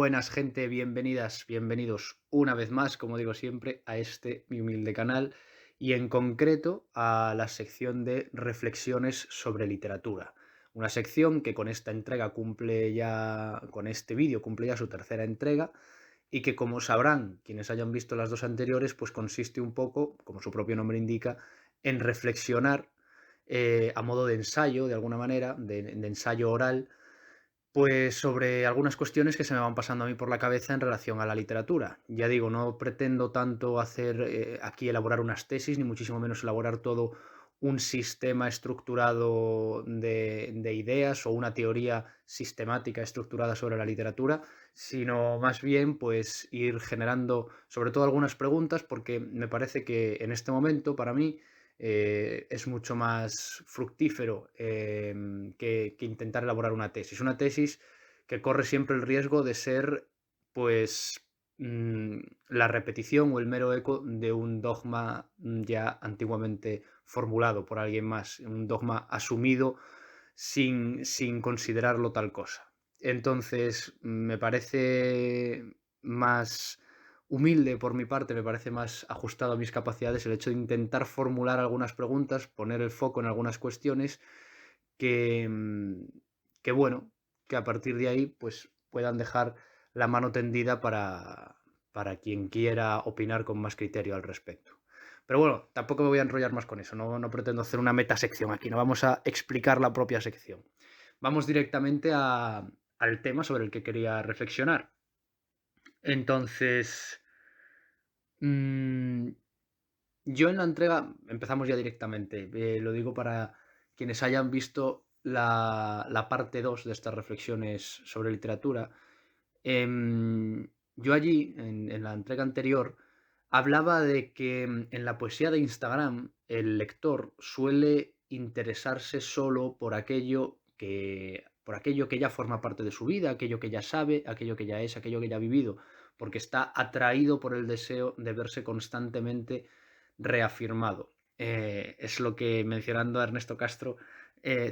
Buenas gente, bienvenidas, bienvenidos una vez más, como digo siempre, a este mi humilde canal y en concreto a la sección de reflexiones sobre literatura. Una sección que con esta entrega cumple ya, con este vídeo cumple ya su tercera entrega y que como sabrán quienes hayan visto las dos anteriores, pues consiste un poco, como su propio nombre indica, en reflexionar a modo de ensayo, de alguna manera, de ensayo oral pues sobre algunas cuestiones que se me van pasando a mí por la cabeza en relación a la literatura. Ya digo, no pretendo tanto hacer aquí elaborar unas tesis, ni muchísimo menos elaborar todo un sistema estructurado de ideas o una teoría sistemática estructurada sobre la literatura, sino más bien pues ir generando sobre todo algunas preguntas porque me parece que en este momento para mí es mucho más fructífero que intentar elaborar una tesis. Una tesis que corre siempre el riesgo de ser, pues, la repetición o el mero eco de un dogma ya antiguamente formulado por alguien más, un dogma asumido sin considerarlo tal cosa. Entonces, me parece más humilde por mi parte, me parece más ajustado a mis capacidades el hecho de intentar formular algunas preguntas, poner el foco en algunas cuestiones que, que bueno, que a partir de ahí pues puedan dejar la mano tendida para quien quiera opinar con más criterio al respecto. Pero bueno, tampoco me voy a enrollar más con eso, no pretendo hacer una metasección aquí, no vamos a explicar la propia sección. Vamos directamente al tema sobre el que quería reflexionar. Entonces, Mm, yo en la entrega, empezamos ya directamente, lo digo para quienes hayan visto la parte 2 de estas reflexiones sobre literatura. Yo allí, en la entrega anterior, hablaba de que en la poesía de Instagram el lector suele interesarse solo por aquello que ya forma parte de su vida, aquello que ya sabe, aquello que ya es, aquello que ya ha vivido, porque está atraído por el deseo de verse constantemente reafirmado. Es lo que mencionando a Ernesto Castro,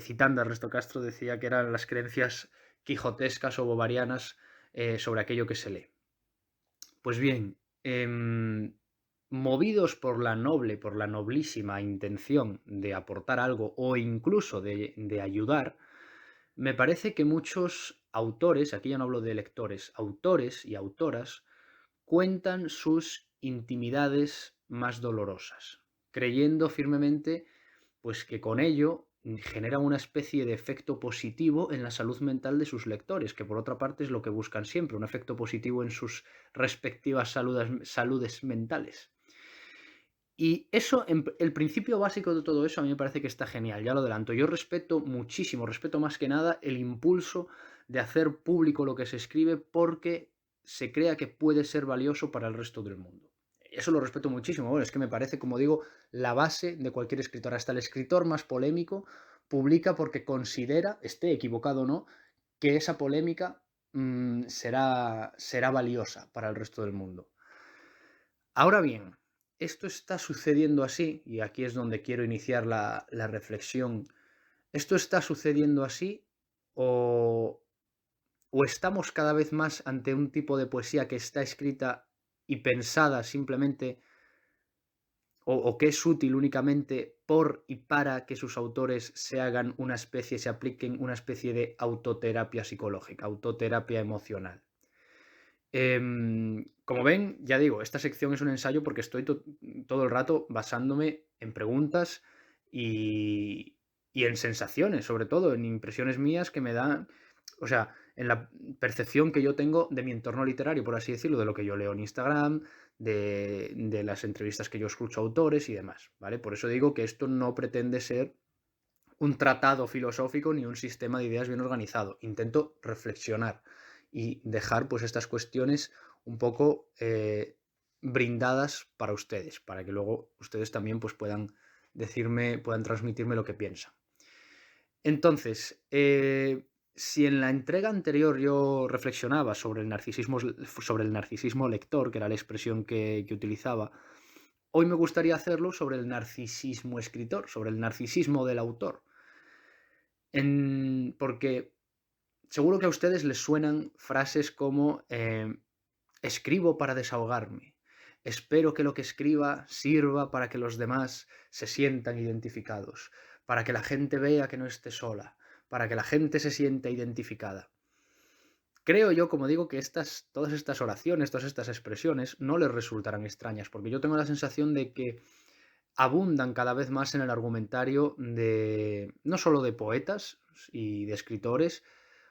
citando a Ernesto Castro, decía que eran las creencias quijotescas o bobarianas sobre aquello que se lee. Pues bien, movidos por la noblísima intención de aportar algo o incluso de ayudar, me parece que muchos autores, aquí ya no hablo de lectores, autores y autoras, cuentan sus intimidades más dolorosas, creyendo firmemente pues que con ello genera una especie de efecto positivo en la salud mental de sus lectores, que por otra parte es lo que buscan siempre, un efecto positivo en sus respectivas saludes mentales. Y eso, el principio básico de todo eso a mí me parece que está genial, ya lo adelanto. Yo respeto muchísimo, respeto más que nada el impulso de hacer público lo que se escribe porque se crea que puede ser valioso para el resto del mundo. Eso lo respeto muchísimo. Bueno, es que me parece, como digo, la base de cualquier escritor. Hasta el escritor más polémico publica porque considera, esté equivocado o no, que esa polémica será valiosa para el resto del mundo. Ahora bien, esto está sucediendo así, y aquí es donde quiero iniciar la reflexión. ¿Esto está sucediendo así o, o estamos cada vez más ante un tipo de poesía que está escrita y pensada simplemente o que es útil únicamente por y para que sus autores se hagan una especie, se apliquen una especie de autoterapia psicológica, autoterapia emocional? Como ven, ya digo, esta sección es un ensayo porque estoy todo el rato basándome en preguntas y, y en sensaciones, sobre todo, en impresiones mías que me dan, o sea, en la percepción que yo tengo de mi entorno literario, por así decirlo, de lo que yo leo en Instagram, de las entrevistas que yo escucho a autores y demás, ¿vale? Por eso digo que esto no pretende ser un tratado filosófico ni un sistema de ideas bien organizado. Intento reflexionar y dejar pues estas cuestiones un poco brindadas para ustedes, para que luego ustedes también pues puedan decirme, puedan transmitirme lo que piensan. Entonces, si en la entrega anterior yo reflexionaba sobre el narcisismo lector, que era la expresión que utilizaba, hoy me gustaría hacerlo sobre el narcisismo escritor, sobre el narcisismo del autor. Porque seguro que a ustedes les suenan frases como escribo para desahogarme, espero que lo que escriba sirva para que los demás se sientan identificados, para que la gente vea que no esté sola, para que la gente se sienta identificada. Creo yo, como digo, que todas estas oraciones, todas estas expresiones no les resultarán extrañas, porque yo tengo la sensación de que abundan cada vez más en el argumentario de no solo de poetas y de escritores,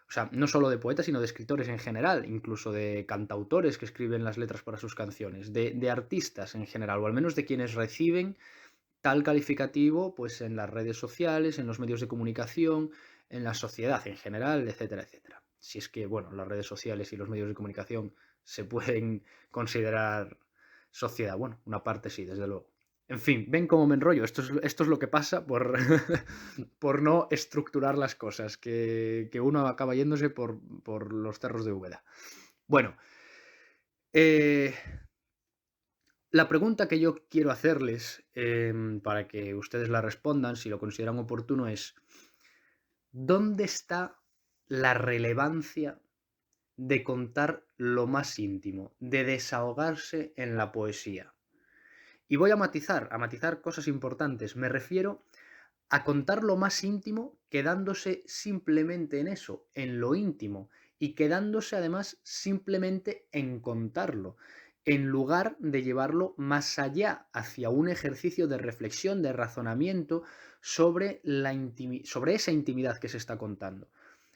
o sea, no solo de poetas, sino de escritores en general, incluso de cantautores que escriben las letras para sus canciones, de artistas en general, o al menos de quienes reciben tal calificativo pues en las redes sociales, en los medios de comunicación, en la sociedad en general, etcétera, etcétera. Si es que, bueno, las redes sociales y los medios de comunicación se pueden considerar sociedad. Bueno, una parte sí, desde luego. En fin, ven cómo me enrollo. Esto es lo que pasa por, por no estructurar las cosas, que uno acaba yéndose por los cerros de Úbeda. Bueno, eh, la pregunta que yo quiero hacerles, para que ustedes la respondan, si lo consideran oportuno, es: ¿dónde está la relevancia de contar lo más íntimo, de desahogarse en la poesía? Y voy a matizar cosas importantes. Me refiero a contar lo más íntimo quedándose simplemente en eso, en lo íntimo, y quedándose además simplemente en contarlo, en lugar de llevarlo más allá, hacia un ejercicio de reflexión, de razonamiento sobre, sobre esa intimidad que se está contando,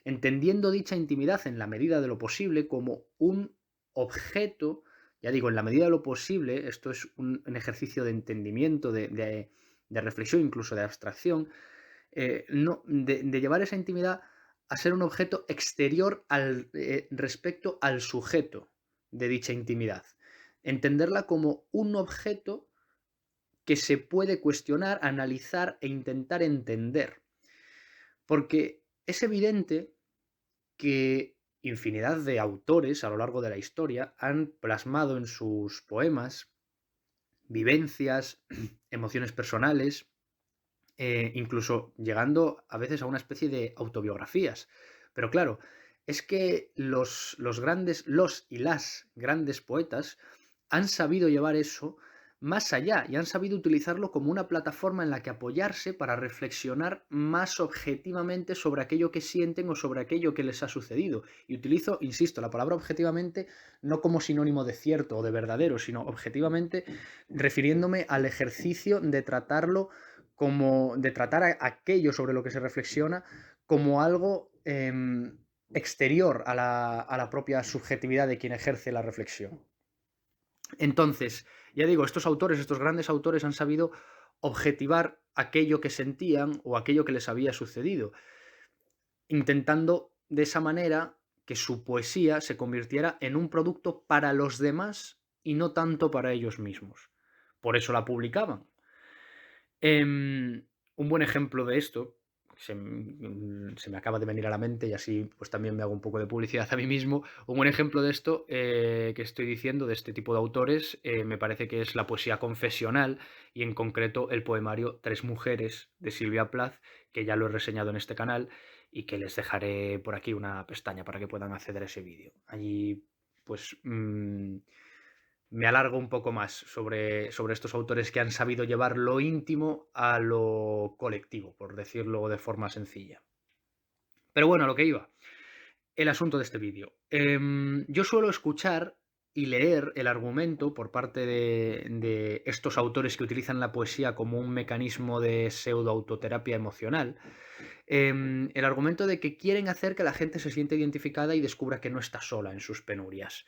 entendiendo dicha intimidad en la medida de lo posible como un objeto. Ya digo, en la medida de lo posible, esto es un ejercicio de entendimiento, de reflexión, incluso de abstracción, no, de llevar esa intimidad a ser un objeto exterior respecto al sujeto de dicha intimidad. Entenderla como un objeto que se puede cuestionar, analizar e intentar entender. Porque es evidente que infinidad de autores a lo largo de la historia han plasmado en sus poemas vivencias, emociones personales, incluso llegando a veces a una especie de autobiografías. Pero claro, es que los y las grandes poetas han sabido llevar eso más allá y han sabido utilizarlo como una plataforma en la que apoyarse para reflexionar más objetivamente sobre aquello que sienten o sobre aquello que les ha sucedido. Y utilizo, insisto, la palabra objetivamente no como sinónimo de cierto o de verdadero, sino objetivamente refiriéndome al ejercicio de tratarlo como de tratar aquello sobre lo que se reflexiona como algo exterior a la propia subjetividad de quien ejerce la reflexión. Entonces, ya digo, estos autores, estos grandes autores han sabido objetivar aquello que sentían o aquello que les había sucedido, intentando de esa manera que su poesía se convirtiera en un producto para los demás y no tanto para ellos mismos. Por eso la publicaban. Un buen ejemplo de esto, se me acaba de venir a la mente y así pues también me hago un poco de publicidad a mí mismo. Un buen ejemplo de esto que estoy diciendo, de este tipo de autores, me parece que es la poesía confesional y en concreto el poemario Tres mujeres de Silvia Plath, que ya lo he reseñado en este canal y que les dejaré por aquí una pestaña para que puedan acceder a ese vídeo. Allí pues me alargo un poco más sobre estos autores que han sabido llevar lo íntimo a lo colectivo, por decirlo de forma sencilla. Pero bueno, a lo que iba, el asunto de este vídeo. Yo suelo escuchar y leer el argumento por parte de estos autores que utilizan la poesía como un mecanismo de pseudo-autoterapia emocional, el argumento de que quieren hacer que la gente se sienta identificada y descubra que no está sola en sus penurias.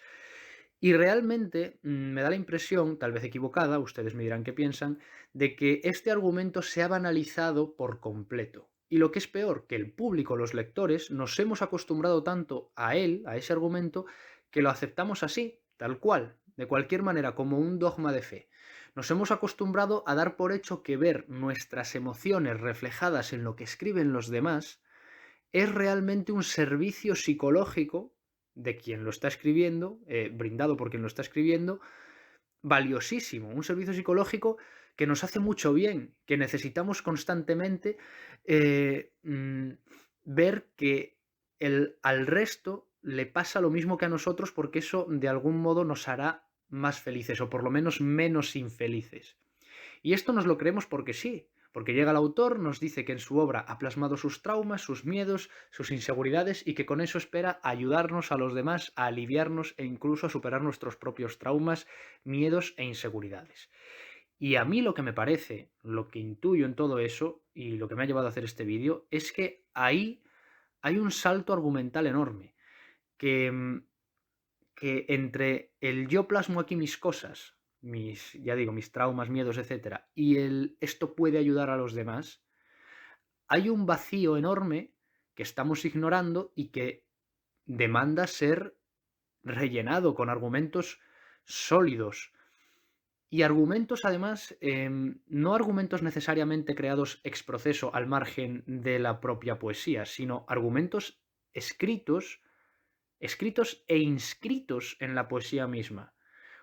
Y realmente me da la impresión, tal vez equivocada, ustedes me dirán qué piensan, de que este argumento se ha banalizado por completo. Y lo que es peor, que el público, los lectores, nos hemos acostumbrado tanto a él, a ese argumento, que lo aceptamos así, tal cual, de cualquier manera, como un dogma de fe. Nos hemos acostumbrado a dar por hecho que ver nuestras emociones reflejadas en lo que escriben los demás es realmente un servicio psicológico de quien lo está escribiendo, brindado por quien lo está escribiendo, valiosísimo, un servicio psicológico que nos hace mucho bien, que necesitamos constantemente ver que al resto le pasa lo mismo que a nosotros, porque eso de algún modo nos hará más felices, o por lo menos menos infelices. Y esto nos lo creemos porque sí, porque llega el autor, nos dice que en su obra ha plasmado sus traumas, sus miedos, sus inseguridades, y que con eso espera ayudarnos a los demás a aliviarnos e incluso a superar nuestros propios traumas, miedos e inseguridades. Y a mí lo que me parece, lo que intuyo en todo eso, y lo que me ha llevado a hacer este vídeo, es que ahí hay un salto argumental enorme, que, que entre el yo plasmo aquí mis cosas, ya digo, mis traumas, miedos, etcétera, y el esto puede ayudar a los demás, hay un vacío enorme que estamos ignorando y que demanda ser rellenado con argumentos sólidos. Y argumentos, además, no argumentos necesariamente creados ex proceso al margen de la propia poesía, sino argumentos escritos e inscritos en la poesía misma,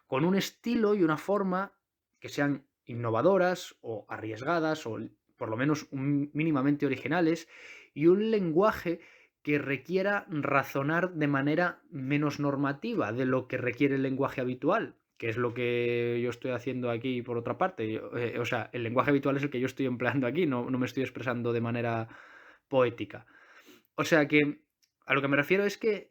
con un estilo y una forma que sean innovadoras o arriesgadas o por lo menos mínimamente originales, y un lenguaje que requiera razonar de manera menos normativa de lo que requiere el lenguaje habitual, que es lo que yo estoy haciendo aquí por otra parte. O sea, el lenguaje habitual es el que yo estoy empleando aquí, no me estoy expresando de manera poética. O sea que a lo que me refiero es que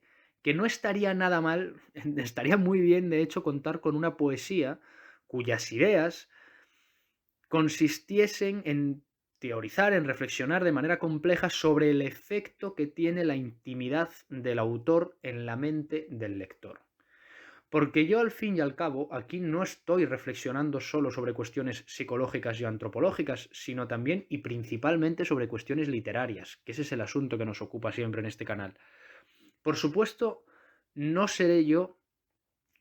no estaría nada mal, estaría muy bien, de hecho, contar con una poesía cuyas ideas consistiesen en teorizar, en reflexionar de manera compleja sobre el efecto que tiene la intimidad del autor en la mente del lector. Porque yo, al fin y al cabo, aquí no estoy reflexionando solo sobre cuestiones psicológicas y antropológicas, sino también y principalmente sobre cuestiones literarias, que ese es el asunto que nos ocupa siempre en este canal. Por supuesto, no seré yo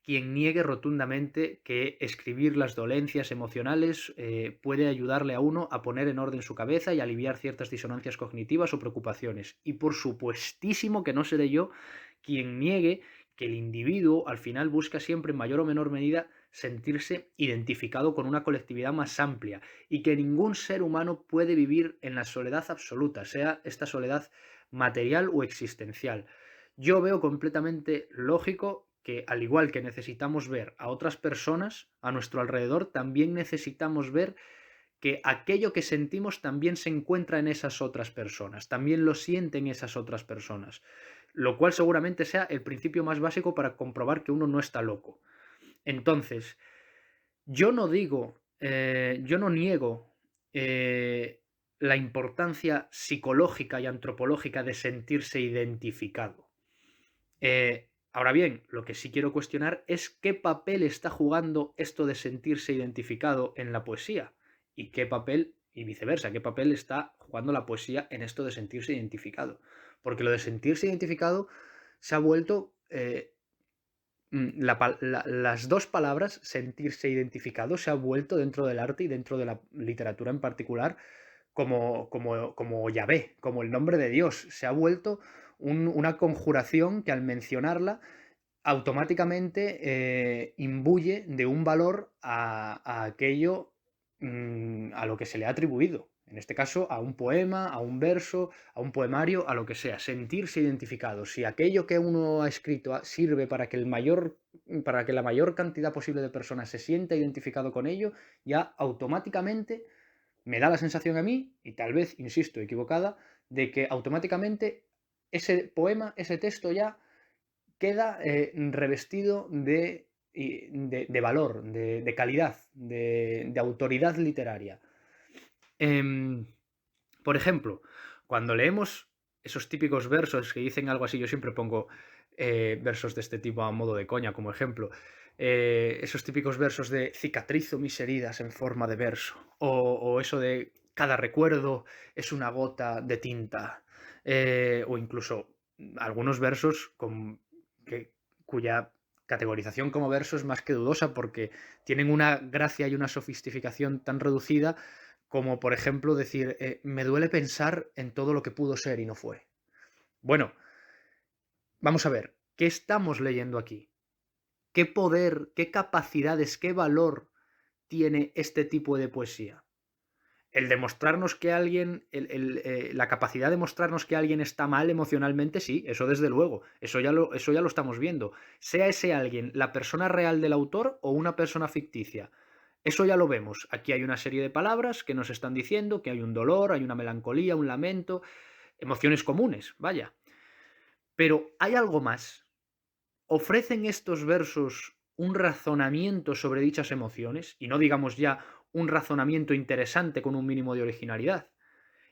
quien niegue rotundamente que escribir las dolencias emocionales puede ayudarle a uno a poner en orden su cabeza y aliviar ciertas disonancias cognitivas o preocupaciones. Y por supuestísimo que no seré yo quien niegue que el individuo al final busca siempre en mayor o menor medida sentirse identificado con una colectividad más amplia, y que ningún ser humano puede vivir en la soledad absoluta, sea esta soledad material o existencial. Yo veo completamente lógico que, al igual que necesitamos ver a otras personas a nuestro alrededor, también necesitamos ver que aquello que sentimos también se encuentra en esas otras personas, también lo sienten esas otras personas, lo cual seguramente sea el principio más básico para comprobar que uno no está loco. Entonces, yo no digo, yo no niego la importancia psicológica y antropológica de sentirse identificado. Ahora bien, lo que sí quiero cuestionar es qué papel está jugando esto de sentirse identificado en la poesía, y qué papel, y viceversa, qué papel está jugando la poesía en esto de sentirse identificado. Porque lo de sentirse identificado se ha vuelto, las dos palabras, sentirse identificado, se ha vuelto dentro del arte y dentro de la literatura en particular como Yahvé, como el nombre de Dios. Se ha vuelto una conjuración que, al mencionarla, automáticamente imbuye de un valor a aquello a lo que se le ha atribuido. En este caso, a un poema, a un verso, a un poemario, a lo que sea. Sentirse identificado. Si aquello que uno ha escrito sirve para que la mayor cantidad posible de personas se sienta identificado con ello, ya automáticamente me da la sensación a mí, y tal vez, insisto, equivocada, de que automáticamente ese poema, ese texto ya queda revestido de valor, de calidad, de autoridad literaria. Por ejemplo, cuando leemos esos típicos versos que dicen algo así, yo siempre pongo versos de este tipo a modo de coña como ejemplo, esos típicos versos de cicatrizo mis heridas en forma de verso, o eso de cada recuerdo es una gota de tinta, o incluso algunos versos cuya categorización como verso es más que dudosa, porque tienen una gracia y una sofisticación tan reducida como, por ejemplo, decir, me duele pensar en todo lo que pudo ser y no fue. Bueno, vamos a ver, ¿qué estamos leyendo aquí? ¿Qué poder, qué capacidades, qué valor tiene este tipo de poesía? El demostrarnos que alguien, la capacidad de mostrarnos que alguien está mal emocionalmente, sí, eso desde luego, eso ya lo estamos viendo. Sea ese alguien la persona real del autor o una persona ficticia. Eso ya lo vemos. Aquí hay una serie de palabras que nos están diciendo que hay un dolor, hay una melancolía, un lamento, emociones comunes, vaya. Pero hay algo más. ¿Ofrecen estos versos un razonamiento sobre dichas emociones? Y no digamos ya un razonamiento interesante con un mínimo de originalidad.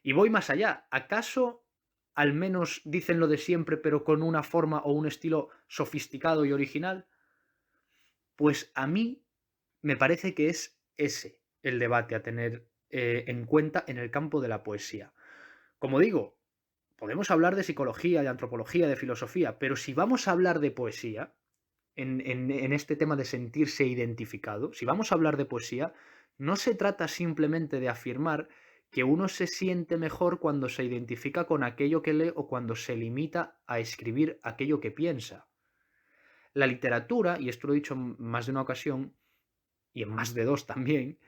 Y voy más allá. ¿Acaso al menos dicen lo de siempre, pero con una forma o un estilo sofisticado y original? Pues a mí me parece que es ese el debate a tener en cuenta en el campo de la poesía. Como digo, podemos hablar de psicología, de antropología, de filosofía, pero si vamos a hablar de poesía, en este tema de sentirse identificado, si vamos a hablar de poesía, no se trata simplemente de afirmar que uno se siente mejor cuando se identifica con aquello que lee o cuando se limita a escribir aquello que piensa. La literatura, y esto lo he dicho en más de una ocasión, y en más de dos también,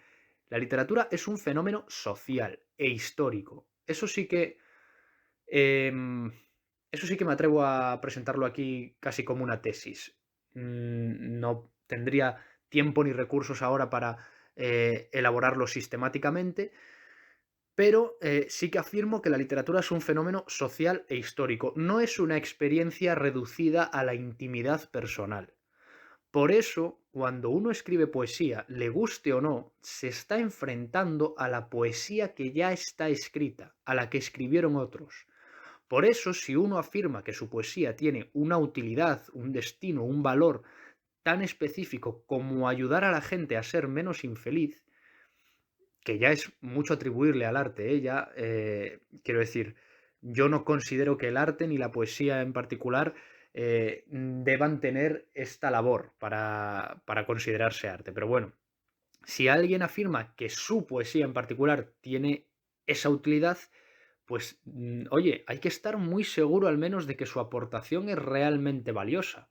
la literatura es un fenómeno social e histórico. Eso sí que me atrevo a presentarlo aquí casi como una tesis. No tendría tiempo ni recursos ahora para elaborarlo sistemáticamente, pero sí que afirmo que la literatura es un fenómeno social e histórico. No es una experiencia reducida a la intimidad personal. Por eso, cuando uno escribe poesía, le guste o no, se está enfrentando a la poesía que ya está escrita, a la que escribieron otros. Por eso, si uno afirma que su poesía tiene una utilidad, un destino, un valor tan específico como ayudar a la gente a ser menos infeliz, que ya es mucho atribuirle al arte, quiero decir, yo no considero que el arte ni la poesía en particular deban tener esta labor para considerarse arte. Pero bueno, si alguien afirma que su poesía en particular tiene esa utilidad, pues oye, hay que estar muy seguro al menos de que su aportación es realmente valiosa.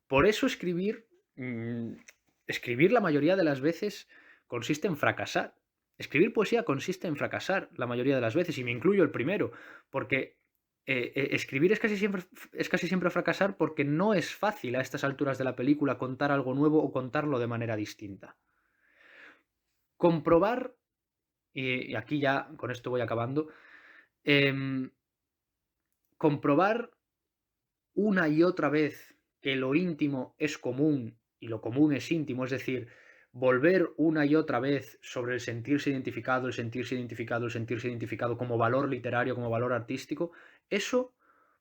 Por eso escribir la mayoría de las veces consiste en fracasar. Escribir poesía consiste en fracasar la mayoría de las veces, y me incluyo el primero, porque escribir es casi siempre fracasar porque no es fácil a estas alturas de la película contar algo nuevo o contarlo de manera distinta. Comprobar, y aquí ya con esto voy acabando, em, comprobar una y otra vez que lo íntimo es común y lo común es íntimo, es decir, volver una y otra vez sobre el sentirse identificado, el sentirse identificado, el sentirse identificado como valor literario, como valor artístico, eso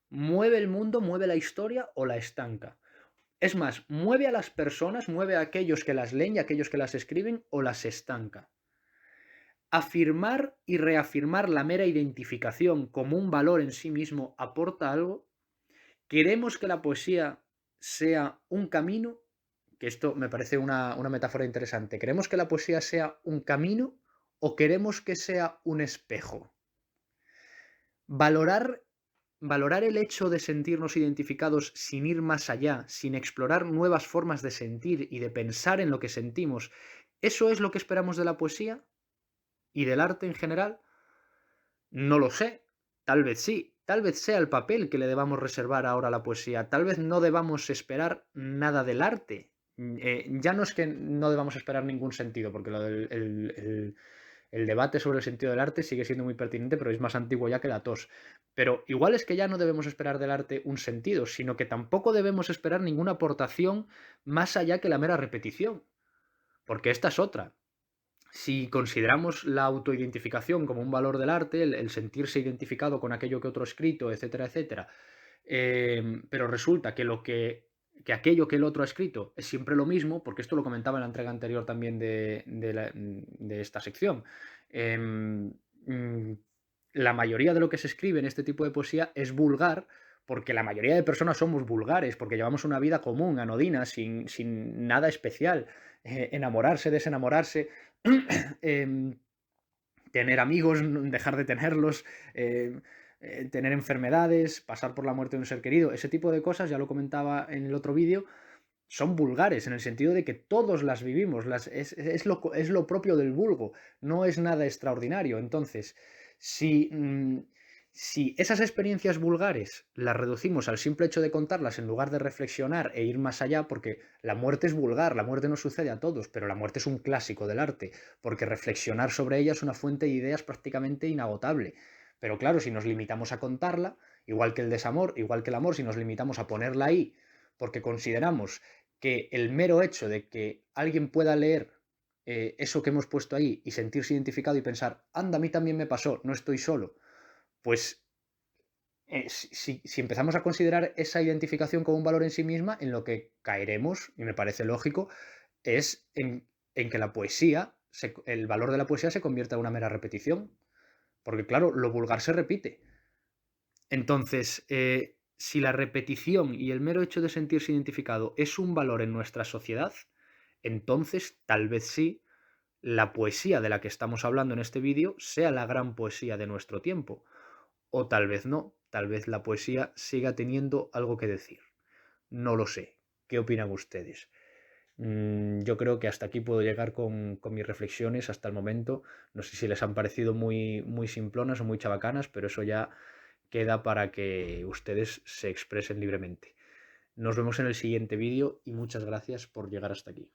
mueve el mundo, mueve la historia o la estanca. Es más, mueve a las personas, mueve a aquellos que las leen y a aquellos que las escriben o las estanca. Afirmar y reafirmar la mera identificación como un valor en sí mismo aporta algo. ¿Queremos que la poesía sea un camino? Que esto me parece una metáfora interesante. ¿Queremos que la poesía sea un camino o queremos que sea un espejo? Valorar, valorar el hecho de sentirnos identificados sin ir más allá, sin explorar nuevas formas de sentir y de pensar en lo que sentimos, ¿eso es lo que esperamos de la poesía y del arte en general? No lo sé, tal vez sí, tal vez sea el papel que le debamos reservar ahora a la poesía, tal vez no debamos esperar nada del arte. Ya no es que no debamos esperar ningún sentido, porque el debate sobre el sentido del arte sigue siendo muy pertinente, pero es más antiguo ya que la tos. Pero igual es que ya no debemos esperar del arte un sentido, sino que tampoco debemos esperar ninguna aportación más allá que la mera repetición, porque esta es otra. Si consideramos la autoidentificación como un valor del arte, el sentirse identificado con aquello que otro ha escrito, etcétera, etcétera, pero resulta que aquello que el otro ha escrito es siempre lo mismo, porque esto lo comentaba en la entrega anterior también de esta sección. em, mm, la mayoría de lo que se escribe en este tipo de poesía es vulgar, porque la mayoría de personas somos vulgares, porque llevamos una vida común, anodina, sin nada especial. Enamorarse, desenamorarse, em, tener amigos, dejar de tenerlos, tener enfermedades, pasar por la muerte de un ser querido, ese tipo de cosas, ya lo comentaba en el otro vídeo, son vulgares en el sentido de que todos las vivimos, es lo propio del vulgo, no es nada extraordinario. Entonces, si, si esas experiencias vulgares las reducimos al simple hecho de contarlas en lugar de reflexionar e ir más allá, porque la muerte es vulgar, la muerte no sucede a todos, pero la muerte es un clásico del arte, porque reflexionar sobre ella es una fuente de ideas prácticamente inagotable. Pero claro, si nos limitamos a contarla, igual que el desamor, igual que el amor, si nos limitamos a ponerla ahí, porque consideramos que el mero hecho de que alguien pueda leer eso que hemos puesto ahí y sentirse identificado y pensar, anda, a mí también me pasó, no estoy solo, pues si empezamos a considerar esa identificación como un valor en sí misma, en lo que caeremos, y me parece lógico, es en que la poesía, el valor de la poesía se convierta en una mera repetición. Porque claro, lo vulgar se repite. Entonces, si la repetición y el mero hecho de sentirse identificado es un valor en nuestra sociedad, entonces tal vez sí la poesía de la que estamos hablando en este vídeo sea la gran poesía de nuestro tiempo. O tal vez no, tal vez la poesía siga teniendo algo que decir. No lo sé. ¿Qué opinan ustedes? Yo creo que hasta aquí puedo llegar con mis reflexiones hasta el momento. No sé si les han parecido muy, muy simplonas o muy chabacanas, pero eso ya queda para que ustedes se expresen libremente. Nos vemos en el siguiente vídeo y muchas gracias por llegar hasta aquí.